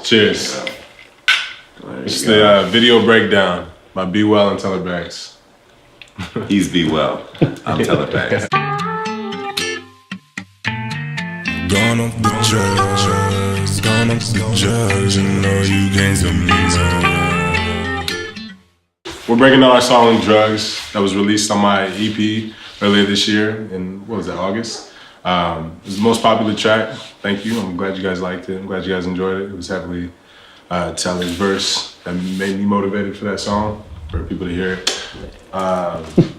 Cheers. It's the video breakdown by B.WELL and Teller Banks. He's B.WELL. I'm Teller Banks. Gone off the drugs, gone off the drugs, you know you can't tell me no. We're breaking down our song Drugz that was released on my EP earlier this year in, what was that, August? It was the most popular track. Thank you. I'm glad you guys liked it. I'm glad you guys enjoyed it. It was heavily Teller's verse that made me motivated for that song, for people to hear it.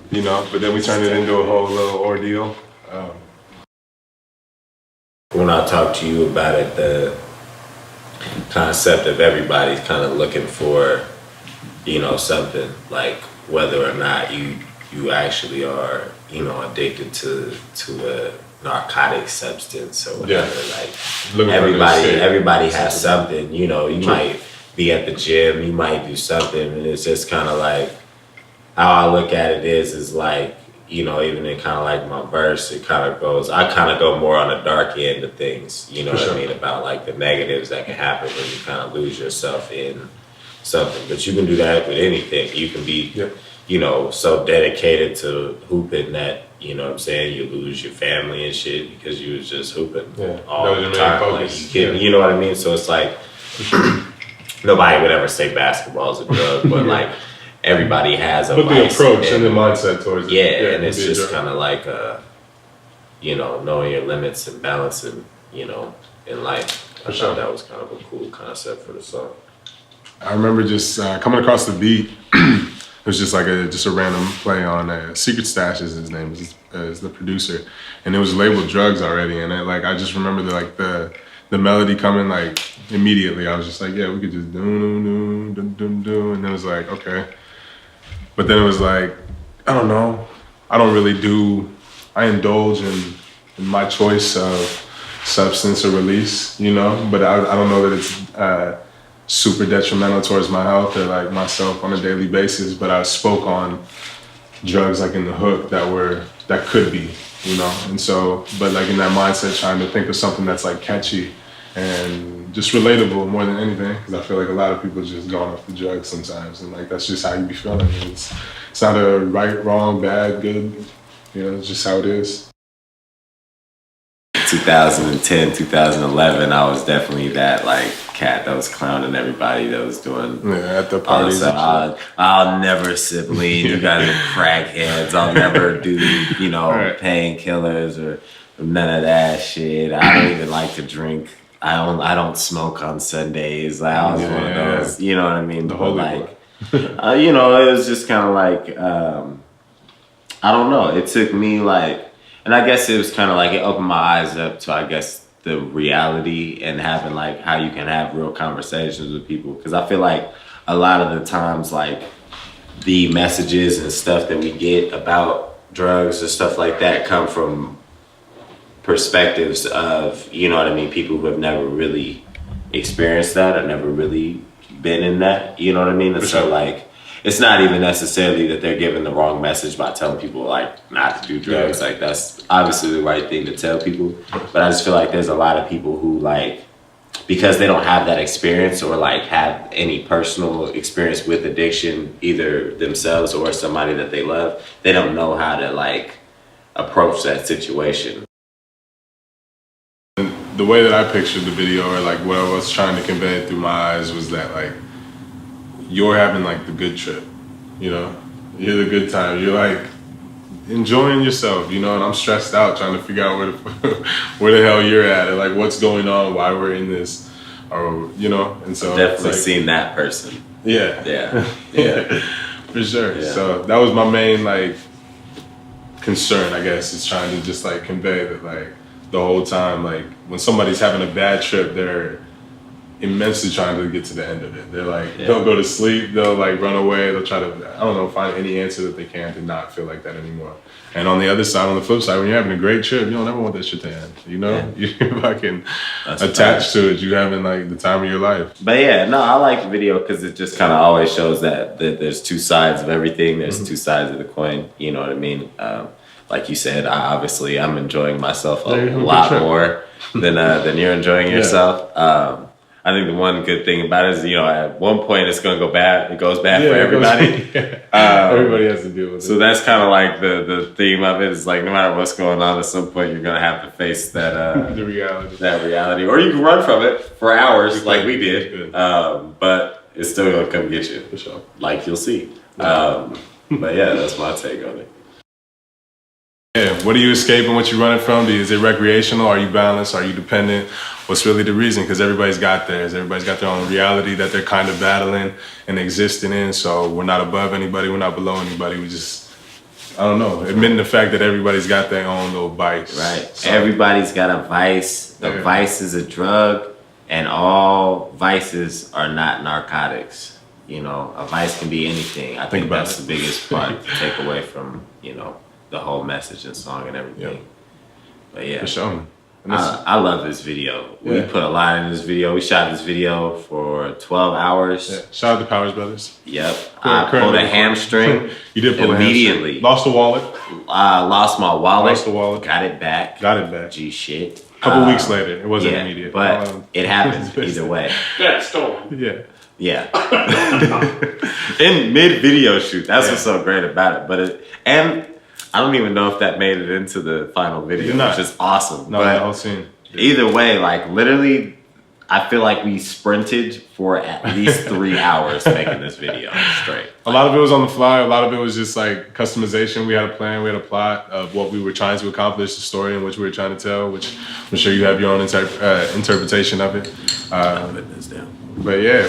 You know, but then we turned it into a whole little ordeal. When I talked to you about it, the concept of everybody's kind of looking for, you know, something, like whether or not you actually are, you know, addicted to a narcotic substance or whatever. Like everybody has something, you know. You might be at the gym, you might do something, and it's just kind of like how I look at it is like, you know, even in kind of like my verse, it kind of goes, I kind of go more on the dark end of things, you know what I mean, about like the negatives that can happen when you kind of lose yourself in something. But you can do that with anything. You can be, you know, so dedicated to hooping that, you know what I'm saying, you lose your family and shit because you was just hooping all the time. Like, you know what I mean? So it's like, nobody would ever say basketball is a drug, but like, everybody has a but the approach and the mindset towards it. Yeah, and it's just kind of like, you know, knowing your limits and balancing, you know, in life. I thought that was kind of a cool concept for the song. I remember just coming across the beat. It was just like a random play on Secret Stash is his name, is the producer, and it was labeled Drugz already. And like I just remember the melody coming like immediately. I was just like, yeah, we could just do, and then it was like, okay. But then it was like, I don't know. I indulge in my choice of substance or release, you know, but I don't know that it's super detrimental towards my health or like myself on a daily basis. But I spoke on drugs like in the hook that could be, you know. And so, but like in that mindset, trying to think of something that's like catchy and just relatable more than anything, because I feel like a lot of people just going off the drugs sometimes, and like that's just how you be feeling. It's not a right, wrong, bad, good, you know, it's just how it is. 2010, 2011, I was definitely that like cat that was clowning everybody that was doing at the parties. I'll never sip lean. You guys are crackheads. I'll never do, you know, painkillers or none of that shit. I don't even like to drink. I don't smoke on Sundays. Like, I was one of those, you know what I mean? The whole like, you know, it was just kind of like, I don't know. It took me like, and I guess it was kind of like it opened my eyes up to, I guess, the reality and having like how you can have real conversations with people. Because I feel like a lot of the times, like the messages and stuff that we get about drugs and stuff like that come from perspectives of, you know what I mean, people who have never really experienced that or never really been in that, you know what I mean? And so like, it's not even necessarily that they're giving the wrong message by telling people like not to do drugs. Like that's obviously the right thing to tell people. But I just feel like there's a lot of people who like, because they don't have that experience or like have any personal experience with addiction, either themselves or somebody that they love, they don't know how to like approach that situation. The way that I pictured the video, or like what I was trying to convey through my eyes, was that like you're having like the good trip, you know, you're the good time, you're like enjoying yourself, you know, and I'm stressed out trying to figure out where the hell you're at, and like what's going on, why we're in this, or you know. And so I've definitely seen that person. Yeah, for sure. Yeah. So that was my main like concern, I guess, is trying to just like convey that like the whole time, like when somebody's having a bad trip, they're immensely trying to get to the end of it. They're like, they'll go to sleep, they'll like run away, they'll try to, I don't know, find any answer that they can to not feel like that anymore. And on the other side, on the flip side, when you're having a great trip, you don't ever want that shit to end, you know? You're fucking attached to it. You're having like the time of your life. But yeah, no, I like the video because it just kind of always shows that there's two sides of everything. There's two sides of the coin, you know what I mean? Like you said, I'm enjoying myself a lot more than you're enjoying yourself. I think the one good thing about it is, you know, at one point it's gonna go bad. It goes bad for everybody. Everybody has to deal with it. So that's kind of like the theme of it. Is like no matter what's going on, at some point you're gonna have to face that the reality. That reality, or you can run from it for hours, like we did. But it's still gonna come get you, for sure. like you'll see. But yeah, that's my take on it. Yeah, what are you escaping? What you running from? Is it recreational? Are you balanced? Are you dependent? What's really the reason? Because everybody's got theirs. Everybody's got their own reality that they're kind of battling and existing in. So we're not above anybody. We're not below anybody. We just, I don't know, admitting the fact that everybody's got their own little vice. Right. So, Everybody's got a vice. The vice is a drug, and all vices are not narcotics. You know, a vice can be anything. I think that's the biggest part to take away from, you know, the whole message and song and everything. Yep. But yeah, for sure. I love this video. We put a lot in this video. We shot this video for 12 hours. Yeah. Shout out to Powers Brothers. Yep. I pulled a hamstring. You did pull immediately. A hamstring. Lost the wallet. Lost my wallet. Lost the wallet. Got it back. Got it back. G shit. A couple weeks later. It wasn't immediate. But it happened either way. Got stolen. Yeah. Yeah. In mid-video shoot. That's what's so great about it. And I don't even know if that made it into the final video, which is awesome. No, the whole scene. Either way, like literally, I feel like we sprinted for at least 3 hours making this video straight. A lot of it was on the fly. A lot of it was just like customization. We had a plan. We had a plot of what we were trying to accomplish, the story in which we were trying to tell, which I'm sure you have your own interpretation of it. But yeah,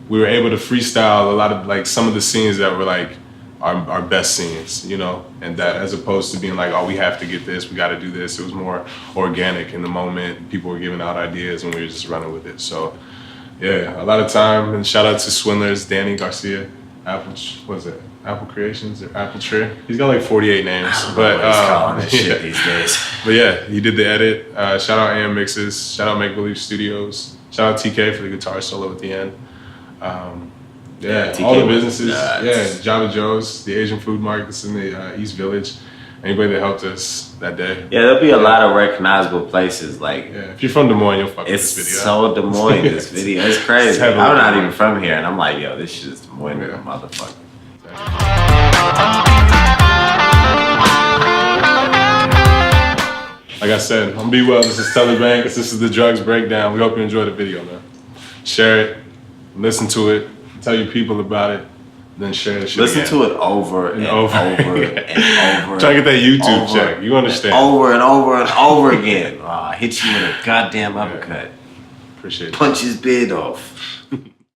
we were able to freestyle a lot of like some of the scenes that were like our best scenes, you know, and that as opposed to being like, oh, we have to get this, we got to do this. It was more organic in the moment. People were giving out ideas and we were just running with it. So yeah, a lot of time. And shout out to Swindlers, Danny Garcia, Apple Creations or Appleture. He's got like 48 names, but he's calling this shit these days. But yeah, he did the edit. Shout out AM Mixes. Shout out Make Believe Studios. Shout out TK for the guitar solo at the end. Yeah, all the businesses. Yeah, Java Joe's, the Asian food markets in the East Village. Anybody that helped us that day. Yeah, there'll be a lot of recognizable places. Like, if you're from Des Moines, you'll fuck with this video. It's so Des Moines, this video. It's crazy. I'm not even from here, and I'm like, yo, this shit is Des Moines, motherfucker. Like I said, I'm B.WELL. This is Teller Banks. This is the Drugz Breakdown. We hope you enjoyed the video, man. Share it, listen to it, tell your people about it, then share the shit. Listen to it over and over and over. Try to get that YouTube check. You understand? Over and over and over again. Hit you with a goddamn uppercut. Appreciate it. Punch his beard off.